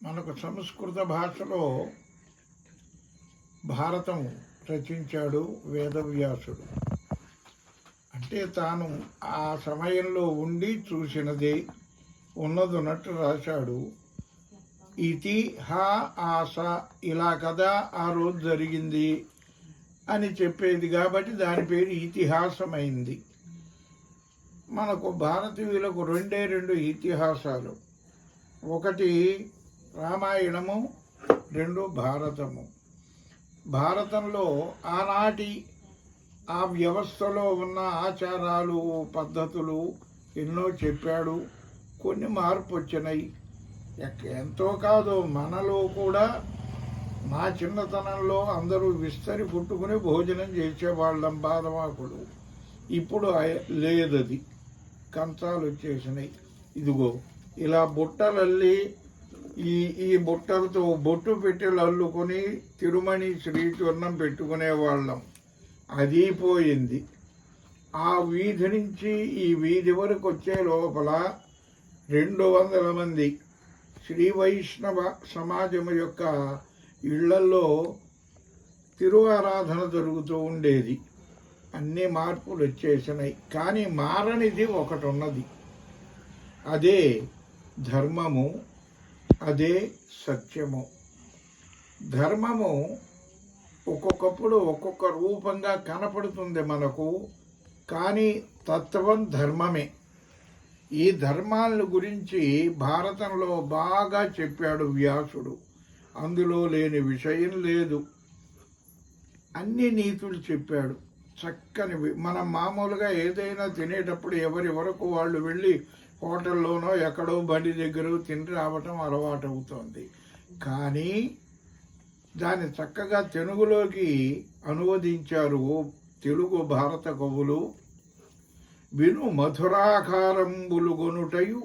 మనకు సంస్కృత భాషలో భారతం రచించాడు వేదవ్యాసుడు. అంటే తాను ఆ సమయంలో ఉండి చూసినదే ఉన్నదన్నట్టు రాశాడు. ఇతి హా ఆస, ఇలా కదా ఆ రోజు జరిగింది అని చెప్పేది కాబట్టి దాని పేరు ఇతిహాసమైంది. మనకు భారతీయులకు రెండు ఇతిహాసాలు, ఒకటి రామాయణము, రెండు భారతము. భారతంలో ఆనాటి ఆ వ్యవస్థలో ఉన్న ఆచారాలు పద్ధతులు ఎన్నో చెప్పాడు. కొన్ని మార్పు వచ్చినాయి. ఎంతో కాదు, మనలో కూడా నా చిన్నతనంలో అందరూ విస్తరి పుట్టుకుని భోజనం చేసేవాళ్ళం బాదమాకులు. ఇప్పుడు లేదది, కంచాలు వచ్చేసినాయి. ఇదిగో ఇలా బుట్టలల్లి ఈ బుట్టలతో బొట్టు పెట్టెలు అల్లుకొని తిరుమణి శ్రీచూర్ణం పెట్టుకునేవాళ్ళం. అది పోయింది. ఆ వీధి నుంచి ఈ వీధి వరకు వచ్చే లోపల 200 మంది శ్రీ వైష్ణవ సమాజము యొక్క ఇళ్లల్లో తిరువారాధన జరుగుతూ ఉండేది. అన్ని మార్పులు వచ్చేసినాయి. కానీ మారనిది ఒకటి ఉన్నది, అదే ధర్మము, అదే సత్యము. ధర్మము ఒక్కొక్కప్పుడు ఒక్కొక్క రూపంగా కనపడుతుంది మనకు, కానీ తత్వం ధర్మమే. ఈ ధర్మాల గురించి భారతంలో బాగా చెప్పాడు వ్యాసుడు. అందులో లేని విషయం లేదు. అన్ని నీతులు చెప్పాడు చక్కనివి. మనం మామూలుగా ఏదైనా తినేటప్పుడు ఎవరి వరకు వాళ్ళు వెళ్ళి హోటల్లోనో ఎక్కడో బండి దగ్గర తిని రావటం అలవాటు అవుతుంది. కానీ దాన్ని చక్కగా తెలుగులోకి అనువదించారు తెలుగు భారత కవులు. విను మధురాకారంబులు గొనుటయు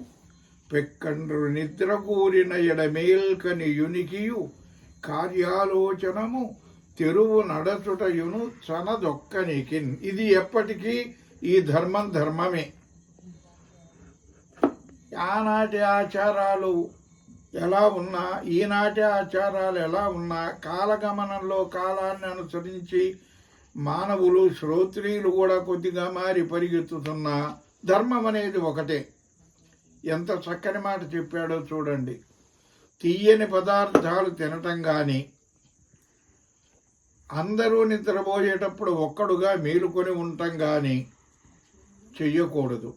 పెక్కండ్రు నిద్ర కూరిన ఎడమేల్కని యునికియు కార్యాలోచనము తెరువు నడచుటయును చనదొక్కనికిన్. ఇది ఎప్పటికీ ఈ ధర్మమే. ఆనాటి ఆచారాలు ఎలా ఉన్నా, ఈనాటి ఆచారాలు ఎలా ఉన్నా, కాలగమనంలో కాలాన్ని అనుసరించి మానవులు శ్రోత్రియులు కూడా కొద్దిగా మారి పరిగెత్తుతున్న ధర్మం అనేది ఒకటే. ఎంత చక్కని మాట చెప్పాడో చూడండి. తీయని పదార్థాలు తినటం కానీ, అందరూ నిద్రపోయేటప్పుడు ఒక్కడుగా మేలుకొని ఉండటం కానీ చెయ్యకూడదు.